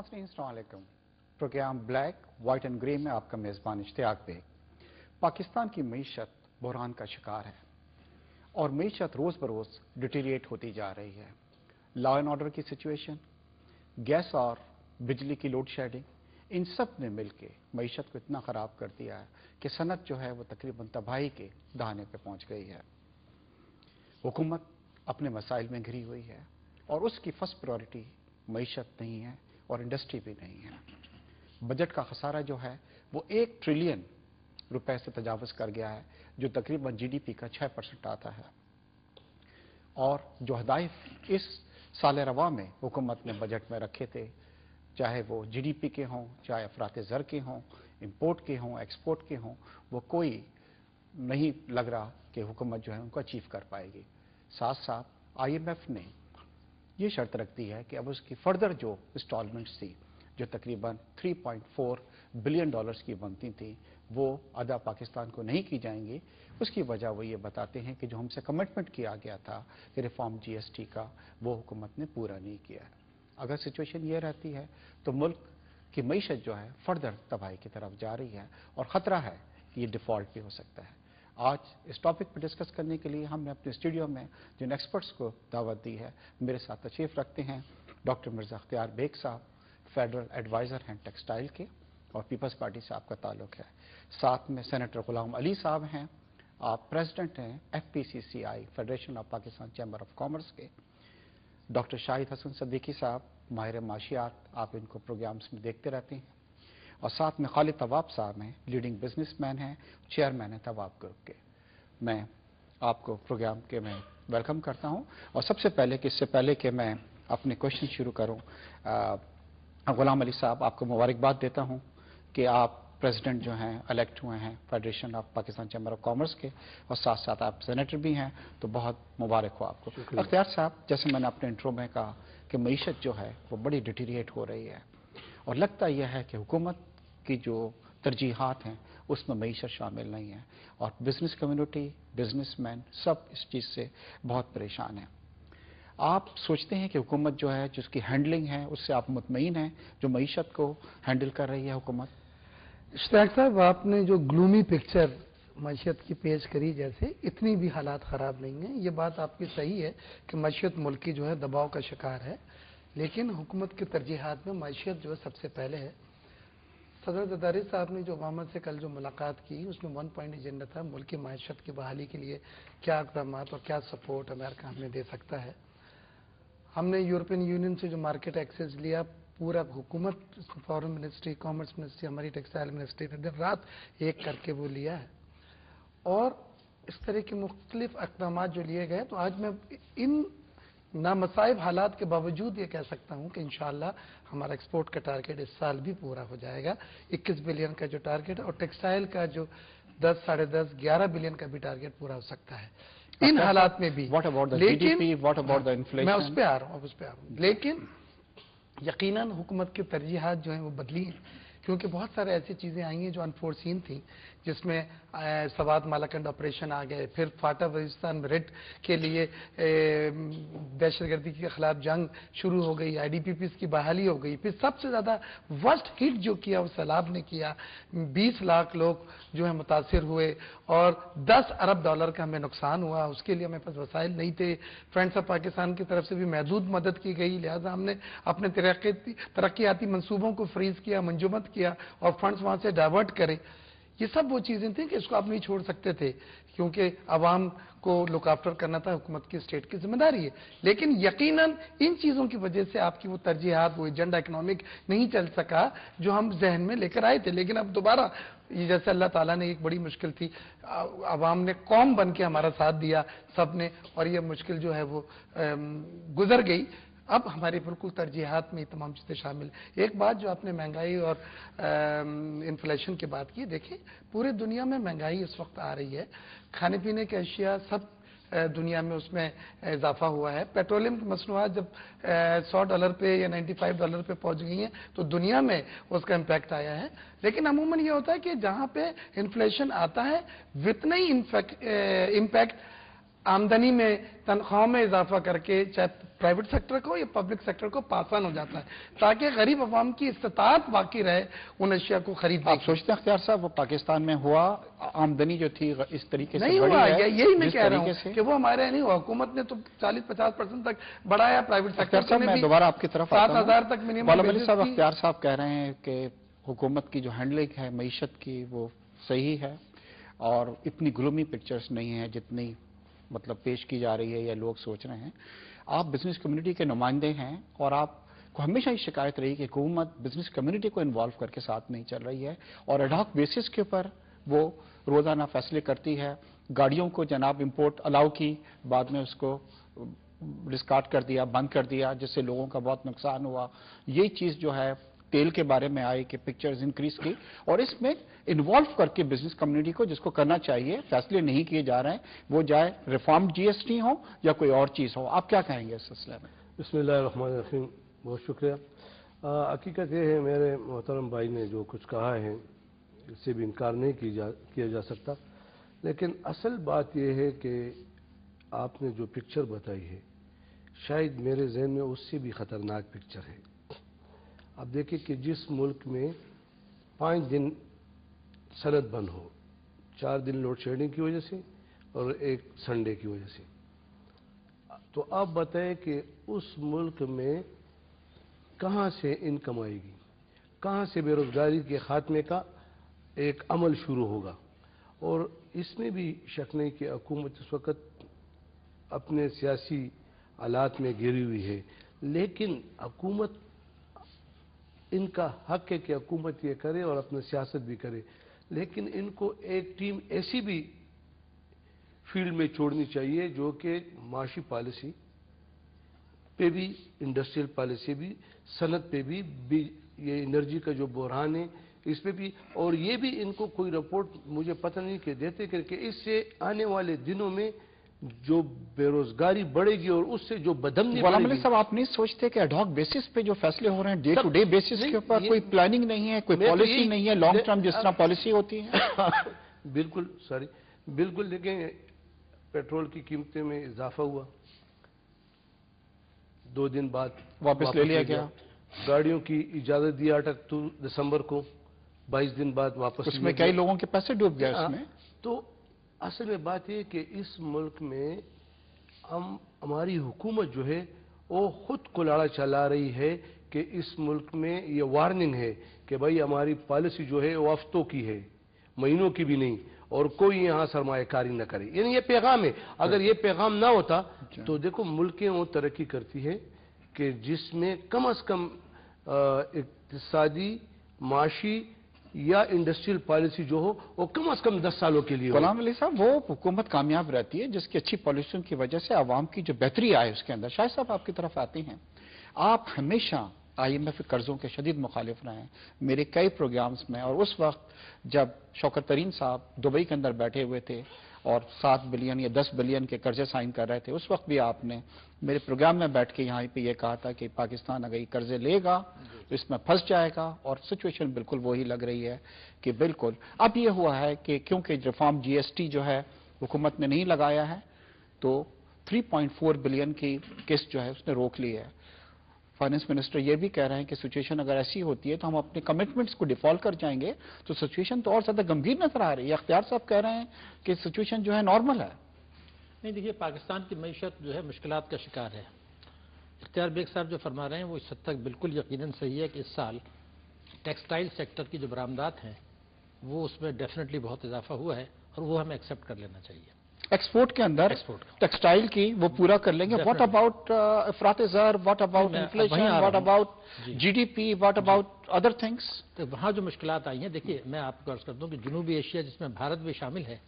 नाज़रीन अस्सलाम वालेकुम। Program black white and grey में आपका मेज़बान इश्तियाक बेग। पाकिस्तान की मईशत बहरान का शिकार है और मईशत रोज़ बरोज़ डिटीरिएट होती जा रही है। लॉ एंड ऑर्डर की सिचुएशन, गैस और बिजली की लोड शेडिंग, इन सब ने मिलकर मईशत को इतना ख़राब कर दिया है कि सनत जो है वो तकरीबन तबाही के दहाने पर पहुँच गई है। हुकूमत अपने मसाइल में घिरी हुई है और उसकी फर्स्ट प्रायोरिटी मईशत नहीं है और इंडस्ट्री भी नहीं है। बजट का खसारा जो है वो 1 ट्रिलियन रुपए से तजावज़ कर गया है, जो तकरीबन जीडीपी का 6% आता है। और जो हदायफ इस साल रवा में हुकूमत ने बजट में रखे थे, चाहे वो जीडीपी के हों, चाहे अफरात ज़र के हों, इंपोर्ट के हों, एक्सपोर्ट के हों, वो कोई नहीं लग रहा कि हुकूमत जो है उनको अचीव कर पाएगी। साथ साथ IMF ने ये शर्त रख दी है कि अब उसकी फर्दर जो इंस्टॉलमेंट्स थी, जो तकरीबन 3.4 बिलियन डॉलर्स की बनती थी, वो अदा पाकिस्तान को नहीं की जाएंगी। उसकी वजह वो ये बताते हैं कि जो हमसे कमिटमेंट किया गया था कि रिफॉर्म GST का, वो हुकूमत ने पूरा नहीं किया है। अगर सिचुएशन ये रहती है तो मुल्क की मईशत जो है फर्दर तबाही की तरफ जा रही है और ख़तरा है कि ये डिफ़ॉल्ट भी हो सकता है। आज इस टॉपिक पर डिस्कस करने के लिए हमने अपने स्टूडियो में जिन एक्सपर्ट्स को दावत दी है, मेरे साथ तशरीफ़ रखते हैं डॉक्टर मिर्ज़ा अख्तियार बेग साहब, फेडरल एडवाइज़र हैं टेक्सटाइल के और पीपल्स पार्टी से आपका ताल्लुक़ है। साथ में सेनेटर गुलाम अली साहब हैं, आप प्रेसिडेंट हैं FPCCI federation of Pakistan chamber of commerce के। डॉक्टर शाहिद हसन सदीकी साहब, माहिर माशियात, आप इनको प्रोग्राम्स में देखते रहते हैं। और साथ में खालिद तवाब साहब हैं, लीडिंग बिजनेसमैन हैं, चेयरमैन हैं तवाब ग्रुप के। मैं आपको प्रोग्राम के में वेलकम करता हूं और सबसे पहले कि इससे पहले कि मैं अपने क्वेश्चन शुरू करूं, गुलाम अली साहब, आपको मुबारकबाद देता हूं कि आप प्रेसिडेंट जो हैं इलेक्ट हुए हैं federation of Pakistan chamber of commerce के, और साथ साथ आप सेनेटर भी हैं, तो बहुत मुबारक हो आपको। अख्तियार साहब, जैसे मैंने अपने इंट्रो में कहा कि मईशत जो है वो बड़ी डिटीरिएट हो रही है और लगता यह है कि हुकूमत की जो तरजीहात हैं उसमें मईशत शामिल नहीं है और बिजनेस कम्युनिटी, बिजनेसमैन सब इस चीज़ से बहुत परेशान हैं। आप सोचते हैं कि हुकूमत जो है, जिसकी हैंडलिंग है, उससे आप मुतमईन हैं जो मईशत को हैंडल कर रही है हुकूमत? इश्तियाक साहब, आपने जो ग्लूमी पिक्चर मईशत की पेश करी, जैसे इतनी भी हालात ख़राब नहीं है। ये बात आपकी सही है कि मईशत मुल्क की जो है दबाव का शिकार है, लेकिन हुकूमत की तरजीहात में मईशत जो है सबसे पहले है। सदर जरदारी साहब ने जो ओबामा से कल जो मुलाकात की, उसमें 1 पॉइंट एजेंडा था मुल्क की मईशत की बहाली के लिए क्या इक़दाम और क्या सपोर्ट अमेरिका हमें दे सकता है। हमने यूरोपियन यूनियन से जो मार्केट एक्सेस लिया, पूरा हुकूमत, फॉरेन मिनिस्ट्री, कॉमर्स मिनिस्ट्री, हमारी टेक्सटाइल मिनिस्ट्री ने दिन रात एक करके वो लिया है। और इस तरह के मुख्तलिफ इक़दाम जो लिए गए, तो आज मैं इन नामसाइब हालात के बावजूद ये कह सकता हूँ कि इंशाअल्लाह हमारा एक्सपोर्ट का टारगेट इस साल भी पूरा हो जाएगा। 21 बिलियन का जो टारगेट है, और टेक्सटाइल का जो 10, साढ़े 10, 11 बिलियन का भी टारगेट पूरा हो सकता है इन हालात में भी। मैं उस पर आ रहा हूँ। लेकिन यकीनन हुकूमत की तरजीहात जो हैं वो बदली हैं, क्योंकि बहुत सारे ऐसी चीज़ें आई हैं जो अनफोर्सीन थी, जिसमें सवात मालाकंड ऑपरेशन आ गए, फिर फाटा वजिस्तान मेरिट के लिए दहशतगर्दी के खिलाफ जंग शुरू हो गई, IDPPs की बहाली हो गई, फिर सबसे ज़्यादा वर्स्ट हिट जो किया वो सैलाब ने किया। 20 लाख लोग जो है मुतासिर हुए और 10 अरब डॉलर का हमें नुकसान हुआ। उसके लिए हमें पास वसाइल नहीं थे। फ्रेंड्स ऑफ पाकिस्तान की तरफ से भी महदूद मदद की गई, लिहाजा हमने अपने तरक्याती मंसूबों को फ्रीज किया, मंजूमत किया और फंड्स वहां से डाइवर्ट करे। ये सब वो चीजें थी कि इसको आप नहीं छोड़ सकते थे, क्योंकि अवाम को लुक आफ्टर करना था, हुकूमत की, स्टेट की जिम्मेदारी है। लेकिन यकीनन इन चीजों की वजह से आपकी वो तरजीहात, वो एजेंडा इकोनॉमिक नहीं चल सका जो हम जहन में लेकर आए थे। लेकिन अब दोबारा ये जैसे अल्लाह ताला ने, एक बड़ी मुश्किल थी, अवाम ने कौम बन के हमारा साथ दिया सब ने, और ये मुश्किल जो है वो गुजर गई। अब हमारी बिल्कुल तरजीहात में तमाम चीज़ें शामिल। एक बात जो आपने महंगाई और इन्फ्लेशन की बात की, देखिए पूरे दुनिया में महंगाई इस वक्त आ रही है। खाने पीने की अशिया सब दुनिया में उसमें इजाफा हुआ है। पेट्रोलियम की मसनूआत जब $100 पे या $95 पे पहुंच गई हैं, तो दुनिया में उसका इम्पैक्ट आया है। लेकिन अमूमन ये होता है कि जहाँ पे इन्फ्लेशन आता है, वितना ही इम्पैक्ट आमदनी में तनख्वाह में इजाफा करके चाहे प्राइवेट सेक्टर को या पब्लिक सेक्टर को पास ऑन हो जाता है, ताकि गरीब अवाम की इस्तात बाकी रहे उन अशिया को खरीदने आप सोचते हैं अख्तियार साहब वो पाकिस्तान में हुआ, आमदनी जो थी इस तरीके से नहीं बढ़ी हुआ? है, यही मैं जिस कह रहा तरीके हूँ से? कि वो हमारे यहाँ नहीं हुआ। हुकूमत ने तो 40-50% तक बढ़ाया, प्राइवेट अख्तियार सेक्टर साहब मैं दोबारा आपकी तरफ आता हूं। 7,000 तक मिनिमम बाला मलिक वेजेस साहब, थी। अख्तियार साहब कह रहे हैं कि हुकूमत की जो हैंडलिंग है मईशत की वो सही है और इतनी ग्लूमी पिक्चर्स नहीं है जितनी मतलब पेश की जा रही है या लोग सोच रहे हैं। आप बिजनेस कम्युनिटी के नुमाइंदे हैं और आपको हमेशा ही शिकायत रही कि हुकूमत बिजनेस कम्युनिटी को इन्वॉल्व करके साथ नहीं चल रही है और एडहॉक बेसिस के ऊपर वो रोजाना फैसले करती है। गाड़ियों को जनाब इंपोर्ट अलाउ की, बाद में उसको डिस्कार्ड कर दिया, बंद कर दिया, जिससे लोगों का बहुत नुकसान हुआ। ये चीज जो है तेल के बारे में आई कि पिक्चर्स इंक्रीज की और इसमें इन्वॉल्व करके बिजनेस कम्युनिटी को जिसको करना चाहिए फैसले नहीं किए जा रहे हैं, वो जाए रिफॉर्म जीएसटी हो या कोई और चीज हो। आप क्या कहेंगे इस सिलसिले में? बिस्मिल्लाहिर्रहमानिर्रहीम, बहुत शुक्रिया। हकीकत ये है, मेरे मोहतरम भाई ने जो कुछ कहा है इससे भी इनकार नहीं किया जा सकता, लेकिन असल बात यह है कि आपने जो पिक्चर बताई है शायद मेरे जहन में उससे भी ख़तरनाक पिक्चर है। अब देखिए कि जिस मुल्क में 5 दिन सनद बंद हो, 4 दिन लोड शेडिंग की वजह से और 1 संडे की वजह से, तो आप बताएं कि उस मुल्क में कहाँ से इनकम आएगी, कहाँ से बेरोजगारी के खात्मे का एक अमल शुरू होगा। और इसमें भी शक नहीं कि हुकूमत इस वक्त अपने सियासी हालात में घिरी हुई है, लेकिन हुकूमत, इनका हक है कि हुकूमत ये करे और अपनी सियासत भी करे, लेकिन इनको एक टीम ऐसी भी फील्ड में छोड़नी चाहिए जो कि माशी पॉलिसी पे भी, इंडस्ट्रियल पॉलिसी भी, सनत पे भी, ये एनर्जी का जो बहरान है इस पे भी, और ये भी इनको कोई रिपोर्ट मुझे पता नहीं कि देते करके इससे आने वाले दिनों में जो बेरोजगारी बढ़ेगी और उससे जो बदमनी बाला मलिक बढ़ेगी। साहब, आप नहीं सोचते कि एडहॉक बेसिस पे जो फैसले हो रहे हैं डे टू डे बेसिस के ऊपर ये- कोई प्लानिंग नहीं है, कोई मैं तो पॉलिसी यही- नहीं है लॉन्ग टर्म जिस तरह पॉलिसी होती है? बिल्कुल सॉरी, बिल्कुल। देखें, पेट्रोल की कीमतें में इजाफा हुआ, 2 दिन बाद वापस ले लिया गया। गाड़ियों की इजाजत दी 8 दिसंबर को, 22 दिन बाद वापस उसमें लिया कई गया। लोगों के पैसे डूब गए उसमें। तो असल में बात यह कि इस मुल्क में हमारी हुकूमत जो है वो खुद कुलाड़ा चला रही है कि इस मुल्क में ये वार्निंग है कि भाई हमारी पॉलिसी जो है वो हफ्तों की है, महीनों की भी नहीं, और कोई यहाँ सरमायाकारी न करे। यानी ये पैगाम है। अगर ये पैगाम ना होता तो देखो मुल्कें वो तरक्की करती है कि जिसमें कम से कम इक्तिसादी, माशी या इंडस्ट्रियल पॉलिसी जो हो वो कम से कम 10 सालों के लिए हो। गुलाम अली साहब, वो हुकूमत कामयाब रहती है जिसकी अच्छी पॉलिसियों की वजह से आवाम की जो बेहतरी आए उसके अंदर। शायद साहब आपकी तरफ आती हैं, आप हमेशा IMF कर्जों के शदीद मुखालिफ रहे हैं मेरे कई प्रोग्राम्स में, और उस वक्त जब शौकत तरीन साहब दुबई के अंदर बैठे हुए थे और 7 बिलियन या 10 बिलियन के कर्जे साइन कर रहे थे, उस वक्त भी आपने मेरे प्रोग्राम में बैठ के यहाँ पे ये कहा था कि पाकिस्तान अगर ये कर्जे लेगा तो इसमें फंस जाएगा, और सिचुएशन बिल्कुल वही लग रही है कि बिल्कुल अब ये हुआ है कि क्योंकि रिफॉर्म GST जो है हुकूमत ने नहीं लगाया है तो 3.4 बिलियन की किस्त जो है उसने रोक ली है। फाइनेंस मिनिस्टर ये भी कह रहे हैं कि सिचुएशन अगर ऐसी होती है तो हम अपने कमिटमेंट्स को डिफॉल्ट कर जाएंगे, तो सिचुएशन तो और ज्यादा गंभीर नजर आ रही है। अख्तियार साहब कह रहे हैं कि सिचुएशन जो है नॉर्मल है। नहीं, देखिए, पाकिस्तान की मईशत जो है मुश्किलात का शिकार है। इख्तियार बेग साहब जो फरमा रहे हैं वो इस हद तक बिल्कुल यकीनन सही है कि इस साल टेक्सटाइल सेक्टर की जो बरामदात हैं वो उसमें डेफिनेटली बहुत इजाफा हुआ है और वो हमें एक्सेप्ट कर लेना चाहिए। एक्सपोर्ट के अंदर एक्सपोर्ट टेक्सटाइल की वो पूरा कर लेंगे। व्हाट अबाउट अफरात ज़र, व्हाट अबाउट मैं इन्फ्लेशन, वहीं आ रहा व्हाट हूं। अबाउट जी। GDP, what about other things? तो वहाँ जो मुश्किलात आई हैं, देखिए मैं आपको अर्ज करता हूँ कि जनूबी एशिया जिसमें भारत भी शामिल है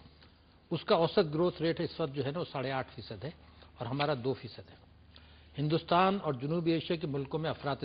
उसका औसत ग्रोथ रेट इस वक्त जो है ना वो 8.5% है और हमारा 2% है। हिंदुस्तान और जनूबी एशिया के मुल्कों में अफरात